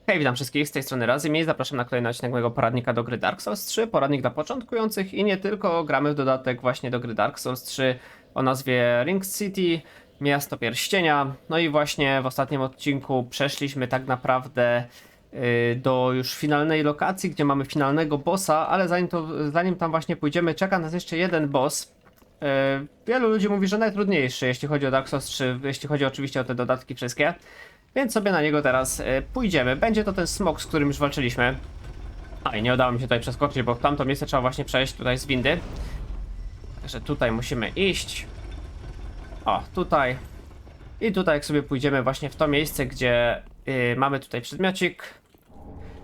Hej, witam wszystkich, z tej strony Razym i zapraszam na kolejny odcinek mojego poradnika do gry Dark Souls 3. Poradnik dla początkujących i nie tylko, gramy w dodatek właśnie do gry Dark Souls 3 o nazwie Ring City, Miasto Pierścienia. No i właśnie w ostatnim odcinku przeszliśmy tak naprawdę do już finalnej lokacji, gdzie mamy finalnego bossa, ale zanim tam właśnie pójdziemy, czeka nas jeszcze jeden boss. Wielu ludzi mówi, że najtrudniejszy, jeśli chodzi o Dark Souls 3, jeśli chodzi oczywiście o te dodatki wszystkie. Więc sobie na niego teraz pójdziemy. Będzie to ten smok, z którym już walczyliśmy. A i nie udało mi się tutaj przeskoczyć, bo w tamto miejsce trzeba właśnie przejść tutaj z windy. Także tutaj musimy iść. O, tutaj. I tutaj jak sobie pójdziemy właśnie w to miejsce, gdzie mamy tutaj przedmiocik.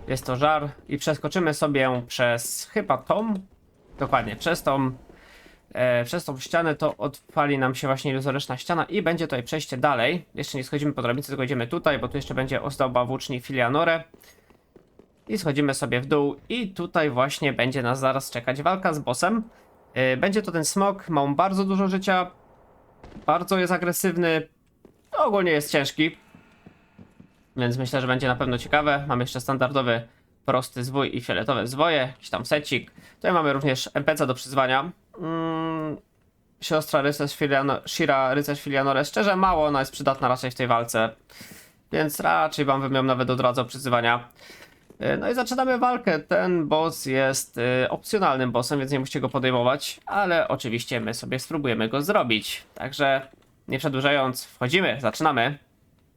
Jest to żar. I przeskoczymy sobie przez chyba tą. Dokładnie, przez tą ścianę to odpali nam się właśnie iluzoryczna ściana i będzie tutaj przejście dalej. Jeszcze nie schodzimy po drabince, tylko idziemy tutaj, bo tu jeszcze będzie ozdoba włóczni Filianore. I schodzimy sobie w dół i tutaj właśnie będzie nas zaraz czekać walka z bossem. Będzie to ten smok, ma on bardzo dużo życia, bardzo jest agresywny, ogólnie jest ciężki. Więc myślę, że będzie na pewno ciekawe. Mamy jeszcze standardowy prosty zwój i fioletowe zwoje, jakiś tam secik. Tutaj mamy również NPC do przyzwania. Siostra Shira Rycerz Filianore. Szczerze mało ona jest przydatna raczej w tej walce. Więc raczej wam bym ją nawet odradzał przyzywania. No i zaczynamy walkę. Ten boss jest opcjonalnym bossem, więc nie musicie go podejmować. Ale oczywiście my sobie spróbujemy go zrobić. Także nie przedłużając, wchodzimy, zaczynamy.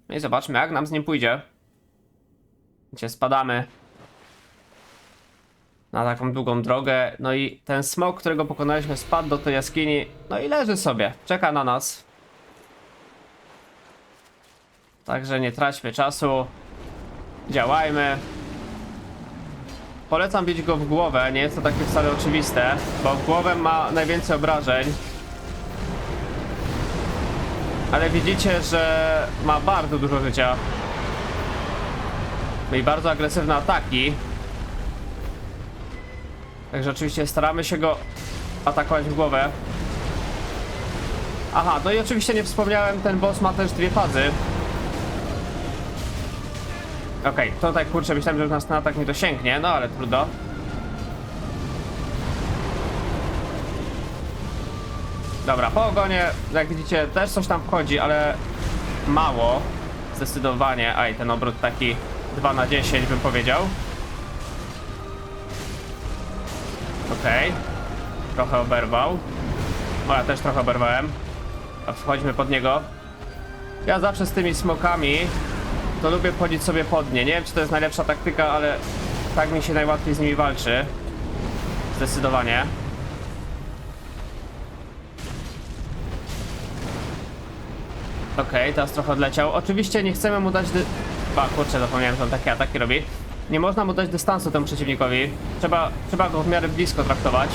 No i zobaczmy jak nam z nim pójdzie. Gdzie spadamy na taką długą drogę. No i ten smok, którego pokonaliśmy, spadł do tej jaskini. No i leży sobie, czeka na nas. Także nie traćmy czasu. Działajmy. Polecam bić go w głowę, nie jest to takie wcale oczywiste, bo w głowę ma najwięcej obrażeń. Ale widzicie, że ma bardzo dużo życia. No i bardzo agresywne ataki. Także oczywiście staramy się go atakować w głowę. Aha, no i oczywiście nie wspomniałem, ten boss ma też dwie fazy. Okej, tutaj kurczę, myślałem, że już nas ten atak nie dosięgnie, no ale trudno. Dobra, po ogonie, jak widzicie, też coś tam wchodzi, ale mało. Zdecydowanie, aj, ten obrót taki 2 na 10 bym powiedział. Okej. Trochę oberwał. O, ja też trochę oberwałem. A wchodźmy pod niego. Ja zawsze z tymi smokami to lubię wchodzić sobie pod nie. Nie wiem, czy to jest najlepsza taktyka, ale tak mi się najłatwiej z nimi walczy. Zdecydowanie. Okej, teraz trochę odleciał. Oczywiście nie chcemy mu dać kurczę, zapomniałem, że on takie ataki robi. Nie można mu dać dystansu temu przeciwnikowi. Trzeba go w miarę blisko traktować.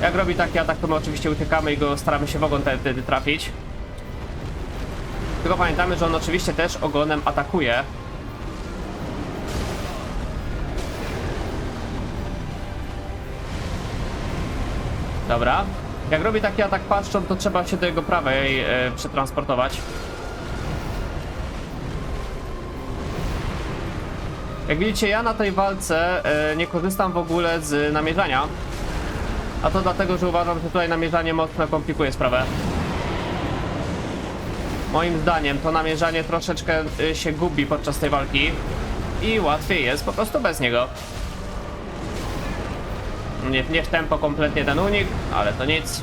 Jak robi taki atak, to my oczywiście uciekamy i go staramy się w ogon wtedy trafić. Tylko pamiętamy, że on oczywiście też ogonem atakuje. Dobra. Jak robi taki atak paszczą, to trzeba się do jego prawej przetransportować. Jak widzicie, ja na tej walce nie korzystam w ogóle z namierzania. A to dlatego, że uważam, że tutaj namierzanie mocno komplikuje sprawę. Moim zdaniem to namierzanie troszeczkę się gubi podczas tej walki. I łatwiej jest po prostu bez niego. Nie w tempo kompletnie ten unik, ale to nic.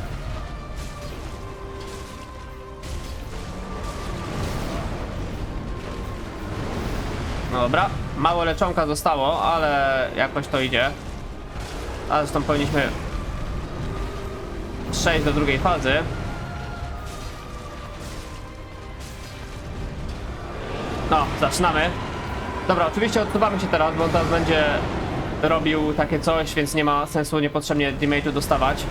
No dobra, mało leczonka zostało, ale jakoś to idzie. A zresztą powinniśmy przejść do drugiej fazy. No, zaczynamy. Dobra, oczywiście odsuwamy się teraz, bo on teraz będzie robił takie coś, więc nie ma sensu niepotrzebnie damage'u dostawać.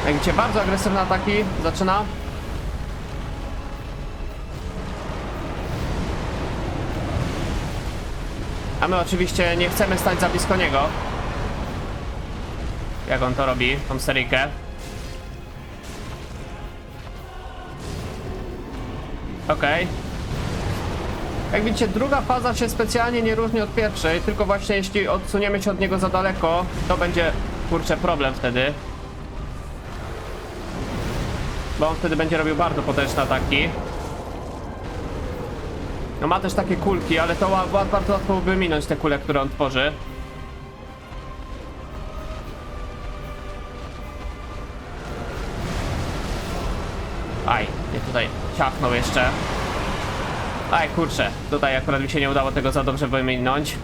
Jak widzicie, bardzo agresywne ataki zaczyna. A my oczywiście nie chcemy stać za blisko niego. Jak on to robi, tą seryjkę. Okej. Jak widzicie, druga faza się specjalnie nie różni od pierwszej, tylko właśnie jeśli odsuniemy się od niego za daleko, to będzie, kurczę, problem wtedy. Bo on wtedy będzie robił bardzo potężne ataki. No ma też takie kulki, ale to bardzo łatwo wyminąć te kule, które on tworzy. Aj, nie tutaj ciachnął jeszcze. Aj, kurczę, tutaj akurat mi się nie udało tego za dobrze wyminąć.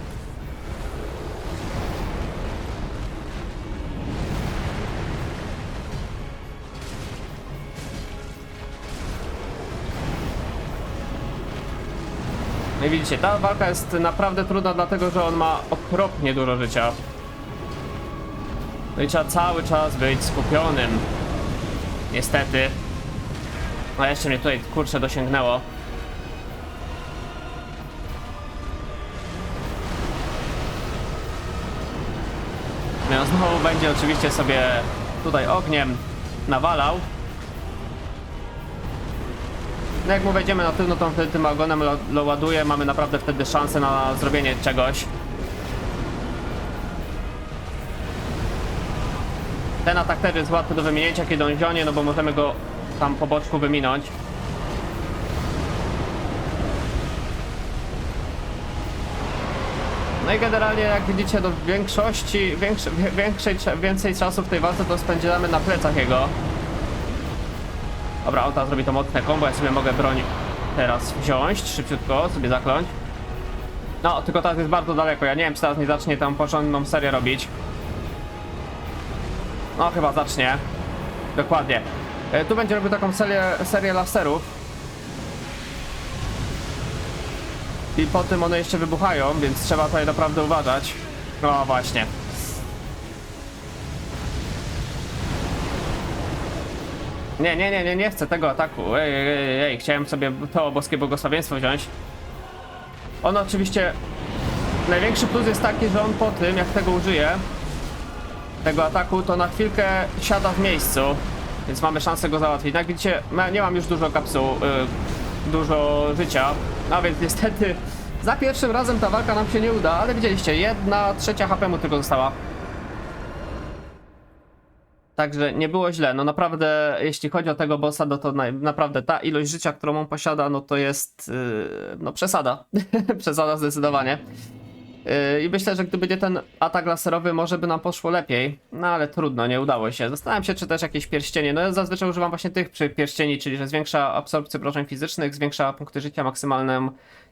No i widzicie, ta walka jest naprawdę trudna, dlatego że on ma okropnie dużo życia. No i trzeba cały czas być skupionym. Niestety. No jeszcze mnie tutaj, kurczę, dosięgnęło. No znowu będzie oczywiście sobie tutaj ogniem nawalał. No jak mu wejdziemy na tył, no to wtedy tym ogonem ładuje, mamy naprawdę wtedy szansę na zrobienie czegoś. Ten atak też jest łatwy do wyminięcia, kiedy on zionie, no bo możemy go tam po boczku wyminąć. No i generalnie jak widzicie, do więcej czasu w tej walce to spędzamy na plecach jego. Dobra, on teraz zrobi to mocne combo, ja sobie mogę broń teraz wziąć, szybciutko sobie zakląć. No, tylko teraz jest bardzo daleko, ja nie wiem, czy teraz nie zacznie tam porządną serię robić. No, chyba zacznie. Dokładnie. Tu będzie robił taką serię laserów. I po tym one jeszcze wybuchają, więc trzeba tutaj naprawdę uważać. No właśnie. Nie chcę tego ataku. Ej, chciałem sobie to boskie błogosławieństwo wziąć. On oczywiście... Największy plus jest taki, że on po tym, jak tego użyje, tego ataku, to na chwilkę siada w miejscu. Więc mamy szansę go załatwić. Jak widzicie, nie mam już dużo kapsuł, dużo życia. No więc niestety, za pierwszym razem ta walka nam się nie uda, ale widzieliście, 1/3 HP mu tylko została. Także nie było źle, no naprawdę jeśli chodzi o tego bossa, no to naprawdę ta ilość życia, którą on posiada, no to jest no przesada, przesada zdecydowanie. I myślę, że gdyby nie ten atak laserowy, może by nam poszło lepiej, no ale trudno, nie udało się. Zastanawiam się, czy też jakieś pierścienie, no ja zazwyczaj używam właśnie tych pierścieni, czyli że zwiększa absorpcję obrażeń fizycznych, zwiększa punkty życia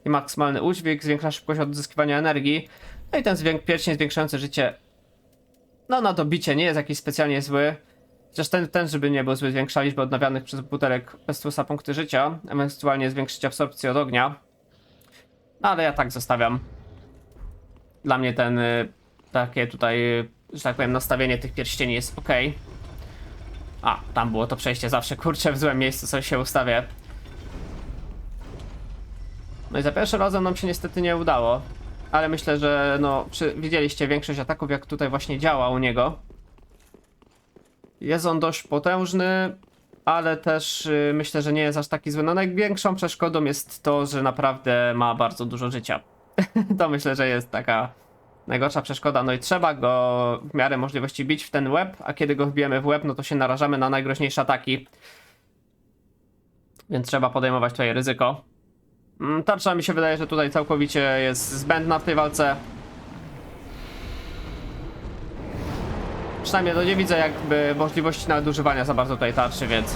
maksymalny udźwig, zwiększa szybkość odzyskiwania energii, no i ten pierścień zwiększający życie, no na dobicie nie jest jakiś specjalnie zły. Chociaż ten żeby nie był zły, zwiększa liczbę odnawianych przez butelek Pestusa punkty życia, ewentualnie zwiększyć absorpcję od ognia. No ale ja tak zostawiam. Dla mnie takie tutaj, że tak powiem, nastawienie tych pierścieni jest ok. A, tam było to przejście zawsze, kurczę, w złym miejscu coś się ustawię. No i za pierwszym razem nam się niestety nie udało. Ale myślę, że no, widzieliście większość ataków, jak tutaj właśnie działa u niego. Jest on dość potężny, ale też myślę, że nie jest aż taki zły. No największą przeszkodą jest to, że naprawdę ma bardzo dużo życia. To myślę, że jest taka najgorsza przeszkoda. No i trzeba go w miarę możliwości bić w ten łeb, a kiedy go wbijemy w łeb, no to się narażamy na najgroźniejsze ataki. Więc trzeba podejmować tutaj ryzyko. Tarcza mi się wydaje, że tutaj całkowicie jest zbędna w tej walce. Przynajmniej no nie widzę jakby możliwości nawet używania za bardzo tutaj tarczy, więc...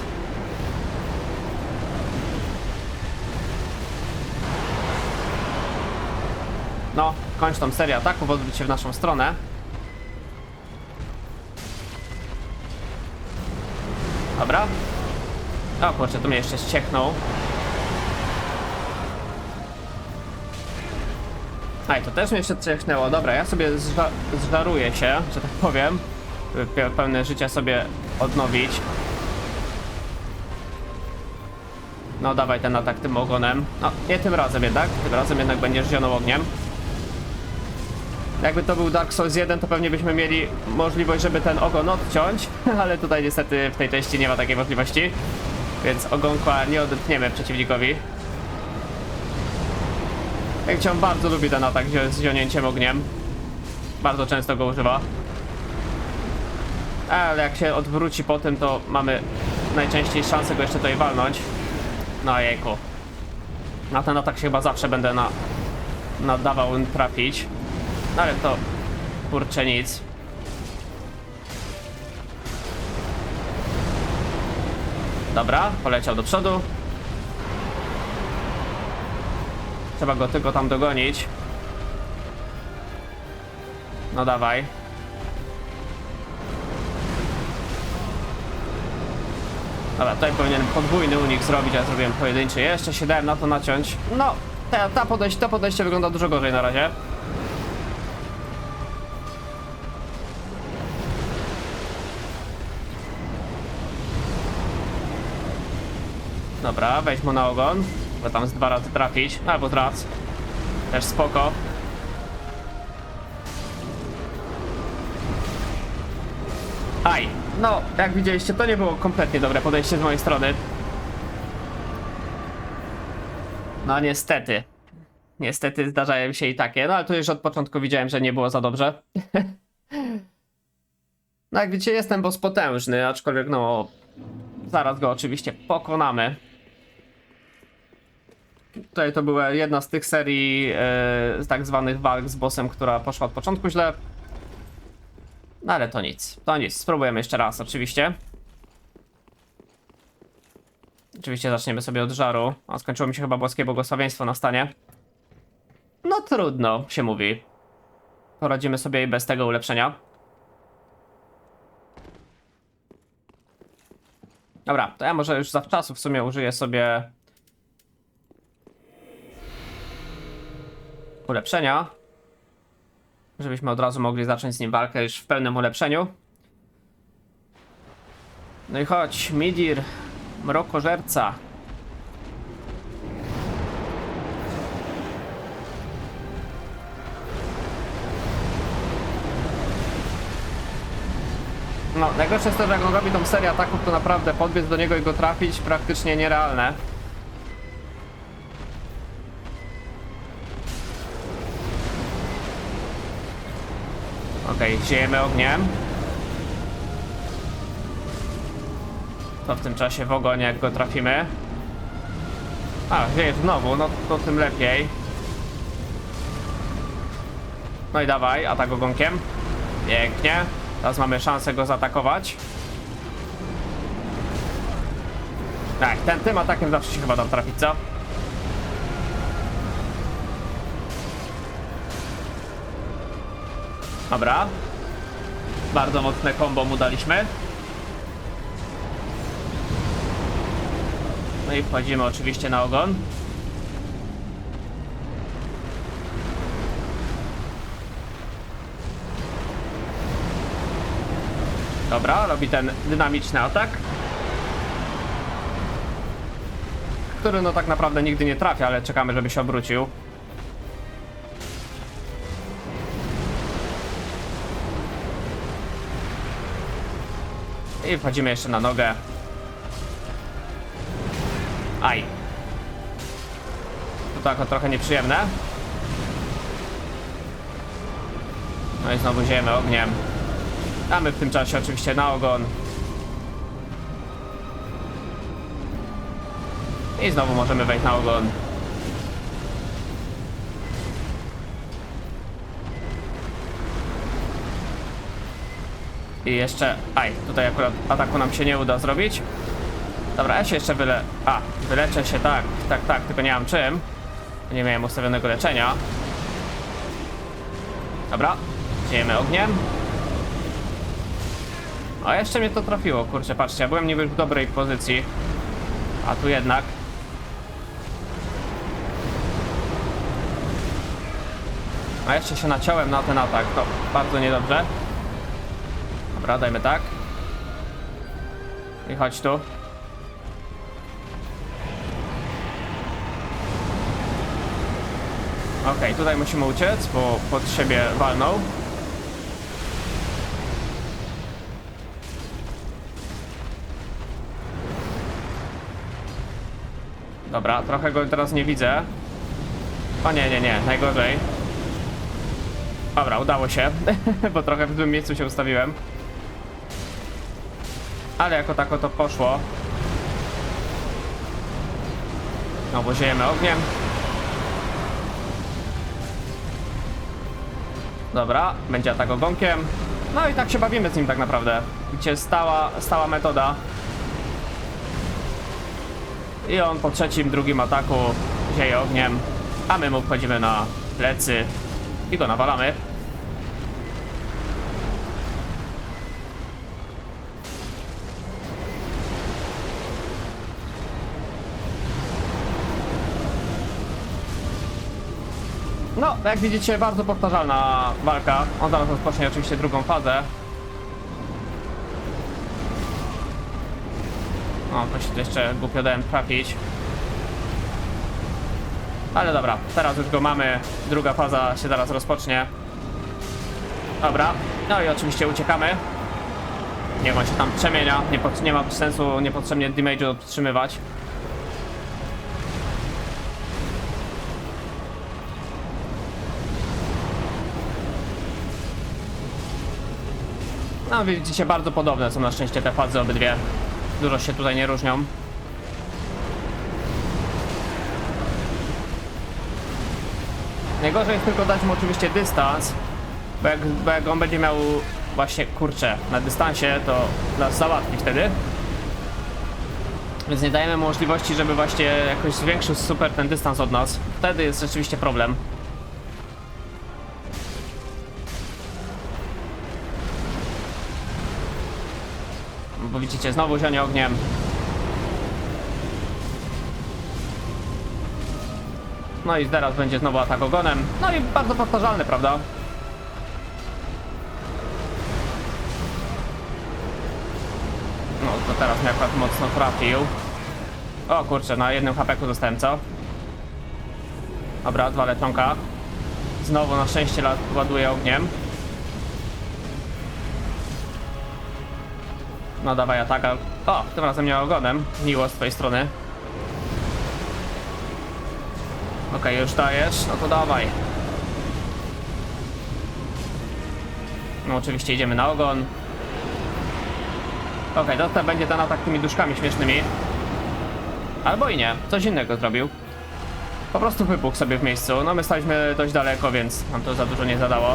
No, kończ tą serię ataków, odwróć się w naszą stronę. Dobra. O kurczę, tu mnie jeszcze ściechnął. Aj, to też mnie jeszcze ściechnęło. Dobra, ja sobie zżaruję się, że tak powiem. By pełne życia sobie odnowić. No dawaj ten atak tym ogonem. No, nie tym razem jednak. Tym razem jednak będziesz zionął ogniem. Jakby to był Dark Souls 1, to pewnie byśmy mieli możliwość, żeby ten ogon odciąć. Ale tutaj niestety w tej części nie ma takiej możliwości. Więc ogonka nie odetniemy przeciwnikowi. Jak cię on bardzo lubi ten atak z zionięciem ogniem. Bardzo często go używa. Ale jak się odwróci po tym, to mamy najczęściej szansę go jeszcze tutaj walnąć. No jejku. Na ten atak się chyba zawsze będę nadawał trafić. No ale to kurczę nic. Dobra, poleciał do przodu. Trzeba go tylko tam dogonić. No dawaj. Dobra, tutaj powinienem podwójny unik zrobić, a zrobiłem pojedynczy. Jeszcze się dałem na to naciąć. No, to podejście wygląda dużo gorzej na razie. Dobra, weź mu na ogon. Bo tam z 2 razy trafić. Albo raz. Też spoko. Aj, no, jak widzieliście, to nie było kompletnie dobre podejście z mojej strony. No niestety. Niestety zdarzają się i takie, no ale tu już od początku widziałem, że nie było za dobrze. No jak widzicie, jestem boss potężny, aczkolwiek no... Zaraz go oczywiście pokonamy. Tutaj to była jedna z tych serii z tak zwanych walk z bossem, która poszła od początku źle. No ale to nic, spróbujemy jeszcze raz oczywiście. Oczywiście zaczniemy sobie od żaru. A skończyło mi się chyba boskie błogosławieństwo na stanie. No trudno się mówi. Poradzimy sobie i bez tego ulepszenia. Dobra, to ja może już zawczasu w sumie użyję sobie ulepszenia, żebyśmy od razu mogli zacząć z nim walkę już w pełnym ulepszeniu. No i chodź, Midir, mrokożerca. No, najgorsze jest to, że jak on robi tą serię ataków, to naprawdę podbiec do niego i go trafić praktycznie nierealne. Okej, ziejemy ogniem. To w tym czasie w ogonie, jak go trafimy. A, zieje znowu, no to tym lepiej. No i dawaj, atak ogonkiem. Pięknie. Teraz mamy szansę go zaatakować. Tak, tym atakiem zawsze się chyba dam trafić, co? Dobra. Bardzo mocne combo mu daliśmy. No i wchodzimy oczywiście na ogon. Dobra, robi ten dynamiczny atak, który no tak naprawdę nigdy nie trafia, ale czekamy, żeby się obrócił. I wchodzimy jeszcze na nogę. Aj. To tak trochę nieprzyjemne. No i znowu ziejemy ogniem. Damy w tym czasie oczywiście na ogon. I znowu możemy wejść na ogon. I jeszcze... Aj, tutaj akurat ataku nam się nie uda zrobić. Dobra, ja się jeszcze wyleczę się, tak, tylko nie mam czym. Nie miałem ustawionego leczenia. Dobra, ziejemy ogniem. A jeszcze mnie to trafiło, kurczę, patrzcie, ja byłem niby w dobrej pozycji. A tu jednak. A jeszcze się naciąłem na ten atak, to bardzo niedobrze. Dobra, dajmy tak. I chodź tu. Okej, tutaj musimy uciec, bo pod siebie walnął. Dobra, trochę go teraz nie widzę. O nie, nie, nie, najgorzej. Dobra, udało się, bo trochę w złym miejscu się ustawiłem. Ale jako tako to poszło. No, bo ziejemy ogniem. Dobra, będzie atak ogonkiem. No i tak się bawimy z nim tak naprawdę. Widzicie, stała metoda. I on po trzecim, drugim ataku zieje ogniem, a my mu wchodzimy na plecy i go nawalamy. No, jak widzicie, bardzo powtarzalna walka. On zaraz rozpocznie oczywiście drugą fazę. O, to się jeszcze głupio dałem trafić. Ale dobra, teraz już go mamy. Druga faza się zaraz rozpocznie. Dobra, no i oczywiście uciekamy. Niech on się tam przemienia. Nie ma sensu niepotrzebnie damage'u podtrzymywać. No widzicie, bardzo podobne są na szczęście te fazy obydwie. Dużo się tutaj nie różnią. Najgorzej jest tylko dać mu oczywiście dystans, bo jak on będzie miał właśnie, kurczę, na dystansie, to nas załatwi wtedy. Więc nie dajemy mu możliwości, żeby właśnie jakoś zwiększył super ten dystans od nas. Wtedy jest rzeczywiście problem. Bo widzicie, znowu zionie ogniem. No i teraz będzie znowu atak ogonem. No i bardzo powtarzalny, prawda? No to teraz mnie akurat mocno trafił. O kurczę, na jednym hapeku zostałem, co? Dobra, 2 leczonka. Znowu na szczęście ładuje ogniem. No dawaj ataka. O, tym razem nie ogonem. Miło z twojej strony. Okej, już dajesz, no to dawaj. No oczywiście idziemy na ogon. Okej, to będzie ten atak tymi duszkami śmiesznymi. Albo i nie, coś innego zrobił. Po prostu wybuchł sobie w miejscu. No my staliśmy dość daleko, więc nam to za dużo nie zadało.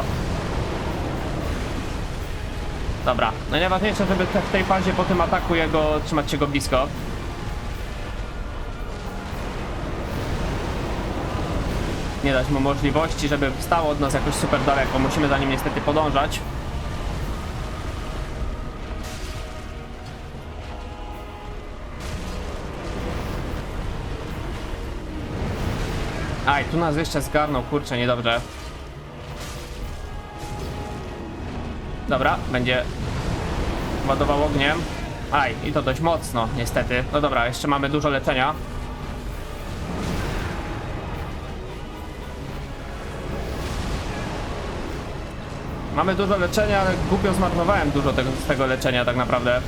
Dobra, no i najważniejsze, żeby w tej fazie po tym ataku trzymać się go blisko. Nie dać mu możliwości, żeby wstał od nas jakoś super daleko. Musimy za nim niestety podążać. Aj, tu nas jeszcze zgarnął, kurczę, niedobrze. Dobra, będzie ładował ogniem. Aj, i to dość mocno, niestety. No dobra, jeszcze mamy dużo leczenia. Mamy dużo leczenia, ale głupio zmarnowałem dużo z tego leczenia tak naprawdę.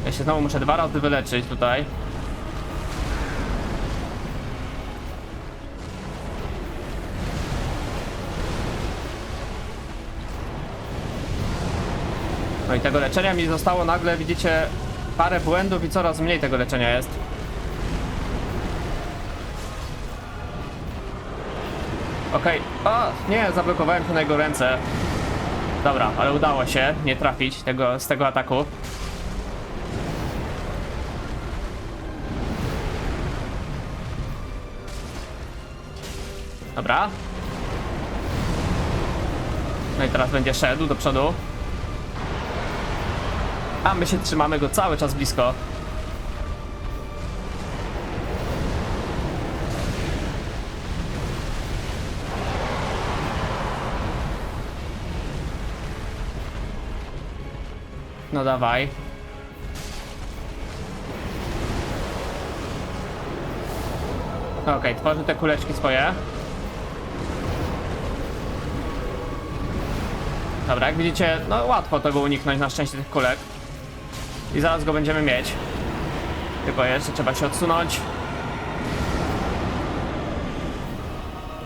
Ja się znowu muszę 2 razy wyleczyć tutaj. No i tego leczenia mi zostało nagle, widzicie, parę błędów i coraz mniej tego leczenia jest. Okej, o nie, zablokowałem się na jego ręce. Dobra, ale udało się nie trafić z tego ataku. Dobra. No i teraz będzie szedł do przodu. A my się trzymamy go cały czas blisko. No dawaj. Okej, tworzy te kuleczki swoje. Dobra, jak widzicie, no łatwo tego uniknąć na szczęście tych kulek. I zaraz go będziemy mieć. Tylko jeszcze trzeba się odsunąć.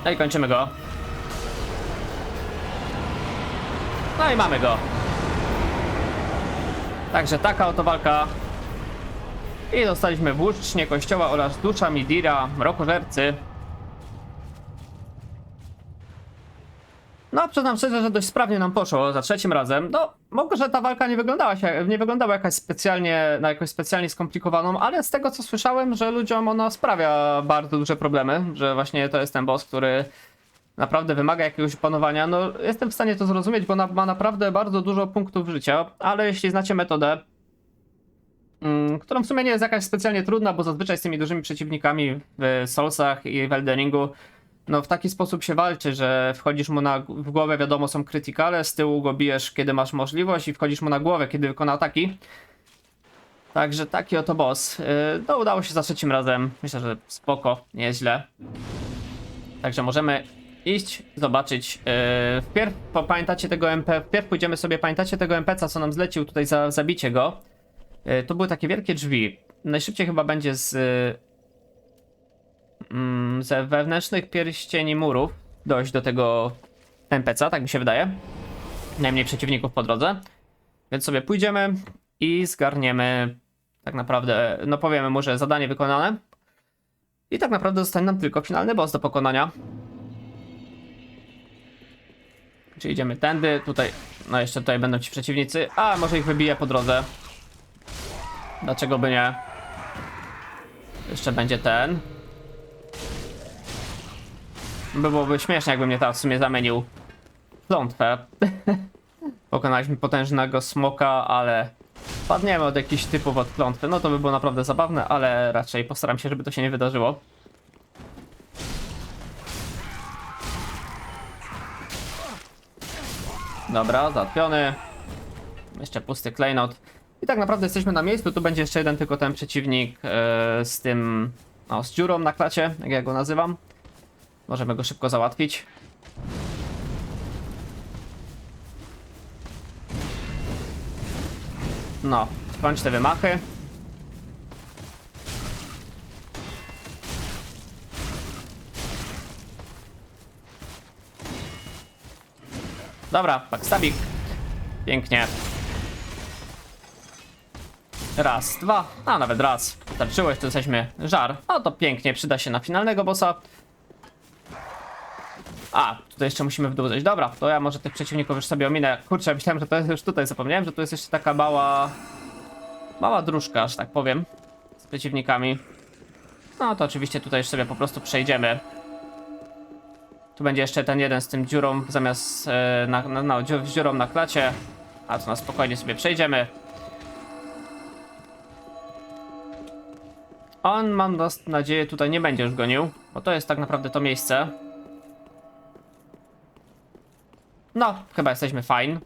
No i kończymy go. No i mamy go. Także taka oto walka. I dostaliśmy włócznie kościoła oraz dusza Midira, mrokożercy. No, przyznam szczerze, że dość sprawnie nam poszło za trzecim razem. No, może ta walka nie wyglądała na jakoś specjalnie skomplikowaną, ale z tego co słyszałem, że ludziom ona sprawia bardzo duże problemy, że właśnie to jest ten boss, który naprawdę wymaga jakiegoś opanowania. No, jestem w stanie to zrozumieć, bo ma naprawdę bardzo dużo punktów życia, ale jeśli znacie metodę, którą w sumie nie jest jakaś specjalnie trudna, bo zazwyczaj z tymi dużymi przeciwnikami w Soulsach i w Elden Ringu no w taki sposób się walczy, że wchodzisz mu w głowę, wiadomo, są krytykale, z tyłu go bijesz, kiedy masz możliwość i wchodzisz mu na głowę, kiedy wykona ataki. Także taki oto boss. No udało się za trzecim razem. Myślę, że spoko, nieźle. Także możemy iść, zobaczyć. Wpierw pamiętacie tego MP, wpierw pójdziemy sobie, pamiętacie tego NPC-a, co nam zlecił tutaj za zabicie go. To były takie wielkie drzwi. Najszybciej chyba będzie ze wewnętrznych pierścieni murów dojść do tego NPC-a, tak mi się wydaje. Najmniej przeciwników po drodze. Więc sobie pójdziemy i zgarniemy tak naprawdę, no powiemy mu, że zadanie wykonane. I tak naprawdę zostanie nam tylko finalny boss do pokonania. Czyli idziemy tędy, tutaj, no jeszcze tutaj będą ci przeciwnicy, a może ich wybiję po drodze. Dlaczego by nie? Jeszcze będzie ten. Byłoby śmiesznie, jakby mnie teraz w sumie zamienił w klątwę. Pokonaliśmy potężnego smoka, ale padniemy od jakichś typów od klątwy. No to by było naprawdę zabawne, ale raczej postaram się, żeby to się nie wydarzyło. Dobra, załatwiony. Jeszcze pusty klejnot. I tak naprawdę jesteśmy na miejscu. Tu będzie jeszcze jeden tylko ten przeciwnik z tym, no, z dziurą na klacie, jak ja go nazywam. Możemy go szybko załatwić. No, skończ te wymachy. Dobra, backstabik. Pięknie. Raz, dwa, a nawet raz. Starczyłeś, to jesteśmy żar. No to pięknie, przyda się na finalnego bossa. A, tutaj jeszcze musimy w dół zejść. Dobra, to ja może tych przeciwników już sobie ominę. Kurczę, myślałem, że to jest już tutaj. Zapomniałem, że tu jest jeszcze taka mała dróżka, że tak powiem, z przeciwnikami. No to oczywiście tutaj już sobie po prostu przejdziemy. Tu będzie jeszcze ten jeden z tym dziurą, zamiast z dziurą na klacie. A to na spokojnie sobie przejdziemy. On, mam nadzieję, tutaj nie będzie już gonił, bo to jest tak naprawdę to miejsce. No, chyba jesteśmy fine.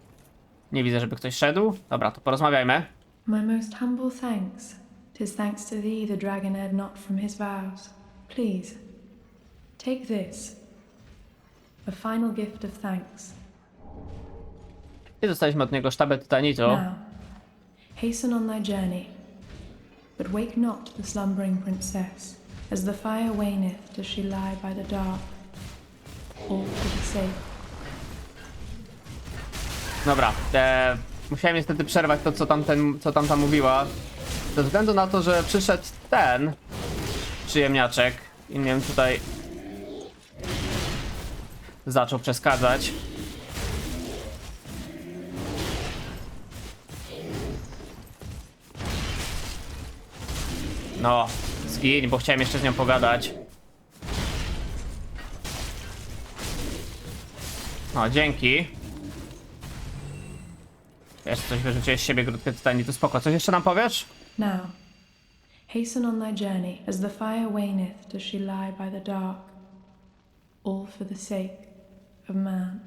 Nie widzę, żeby ktoś szedł. Dobra, to porozmawiajmy. My most humble thanks. 'Tis thanks to thee the dragon erred not from his vows. Please, take this. A final gift of thanks. I dostaliśmy od niego sztabę tytanitu. Now, hasten on thy journey. But wake not the slumbering princess. As the fire waneth, does she lie by the dark. All for the sake. Dobra, musiałem niestety przerwać to, co tamta mówiła. Ze względu na to, że przyszedł ten przyjemniaczek i mnie tutaj zaczął przeszkadzać. No, zgiń, bo chciałem jeszcze z nią pogadać. No, dzięki. Jeszcze coś wyrzuciłeś z siebie, grudkę tytanitu, spoko. Coś jeszcze nam powiesz? Now, hasten on thy journey. As the fire waneth, does she lie by the dark. All for the sake of man.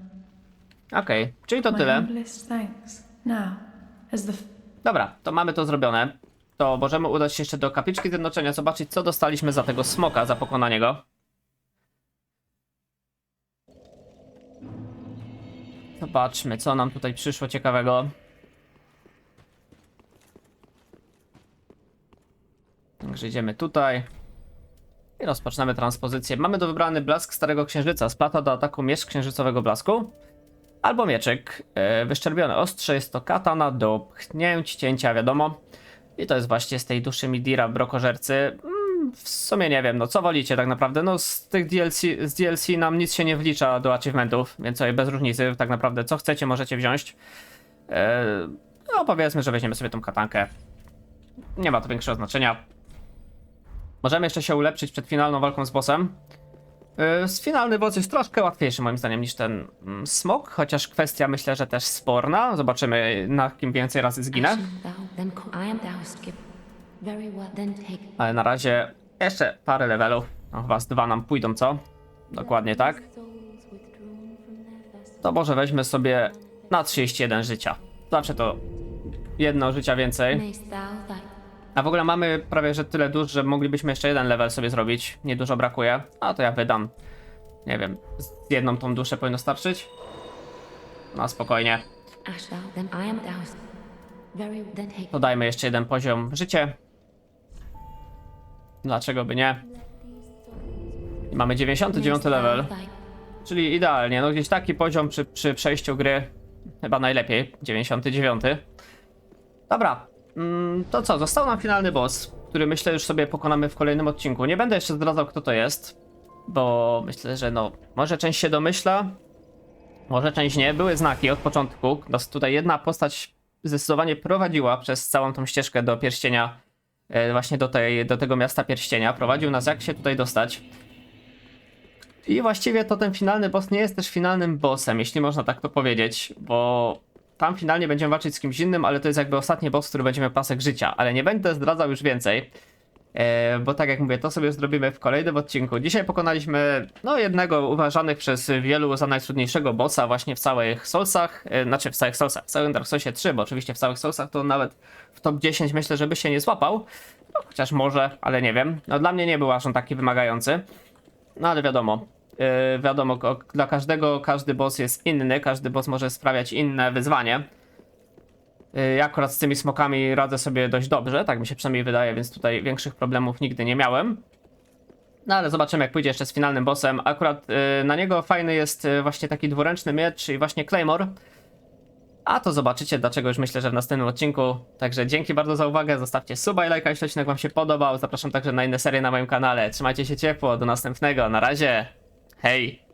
Okej, czyli to My tyle. humblest thanks. Now, as the Dobra, to mamy to zrobione. To możemy udać się jeszcze do kapliczki zjednoczenia, zobaczyć, co dostaliśmy za tego smoka, za pokonanie go. Zobaczmy, co nam tutaj przyszło ciekawego. Także idziemy tutaj. I rozpoczynamy transpozycję. Mamy do wybrany blask Starego Księżyca, splata do ataku miecz księżycowego blasku. Albo mieczyk, wyszczerbione ostrze, jest to katana do pchnięć, cięcia, wiadomo. I to jest właśnie z tej duszy Midira, brokożercy. W sumie nie wiem, no co wolicie tak naprawdę, no z tych DLC nam nic się nie wlicza do achievementów, więc sobie bez różnicy tak naprawdę co chcecie możecie wziąć. No powiedzmy, że weźmiemy sobie tą katankę. Nie ma to większego znaczenia. Możemy jeszcze się ulepszyć przed finalną walką z bossem. Finalny boss jest troszkę łatwiejszy moim zdaniem niż ten smok, chociaż kwestia myślę, że też sporna. Zobaczymy na kim więcej razy zginę. Ale na razie jeszcze parę levelów. No, chyba z 2 nam pójdą, co? Dokładnie tak. To może weźmy sobie na 31 życia. Zawsze to jedno życia więcej. A w ogóle mamy prawie że tyle dusz, że moglibyśmy jeszcze jeden level sobie zrobić. Niedużo brakuje. A to ja wydam. Nie wiem, z jedną tą duszę powinno starczyć? No spokojnie. Dodajmy jeszcze jeden poziom życie. Dlaczego by nie? I mamy 99 level. Czyli idealnie, no gdzieś taki poziom przy przejściu gry. Chyba najlepiej, 99. Dobra, to co, został nam finalny boss, który myślę już sobie pokonamy w kolejnym odcinku. Nie będę jeszcze zdradzał kto to jest, bo myślę, że no, może część się domyśla, może część nie. Były znaki od początku, tutaj jedna postać zdecydowanie prowadziła przez całą tą ścieżkę do pierścienia, właśnie do tego miasta pierścienia, prowadził nas jak się tutaj dostać. I właściwie to ten finalny boss nie jest też finalnym bossem, jeśli można tak to powiedzieć, bo tam finalnie będziemy walczyć z kimś innym, ale to jest jakby ostatni boss, który będzie miał pasek życia, ale nie będę zdradzał już więcej, bo tak jak mówię, to sobie zrobimy w kolejnym odcinku. Dzisiaj pokonaliśmy, no, jednego uważanych przez wielu za najtrudniejszego bossa właśnie w całych Soulsach, znaczy w całych Soulsach, w całym Dark Soulsie 3, bo oczywiście w całych Soulsach to nawet w top 10 myślę, żeby się nie złapał, no, chociaż może, ale nie wiem, no dla mnie nie był aż on taki wymagający, no ale wiadomo. Wiadomo, dla każdego każdy boss jest inny, każdy boss może sprawiać inne wyzwanie. Ja akurat z tymi smokami radzę sobie dość dobrze, tak mi się przynajmniej wydaje, więc tutaj większych problemów nigdy nie miałem. No ale zobaczymy jak pójdzie jeszcze z finalnym bossem. Akurat na niego fajny jest właśnie taki dwuręczny miecz, czyli właśnie Claymore. A to zobaczycie dlaczego już myślę, że w następnym odcinku. Także dzięki bardzo za uwagę, zostawcie suba i lajka, jeśli odcinek wam się podobał. Zapraszam także na inne serie na moim kanale. Trzymajcie się ciepło, do następnego, na razie. Hej!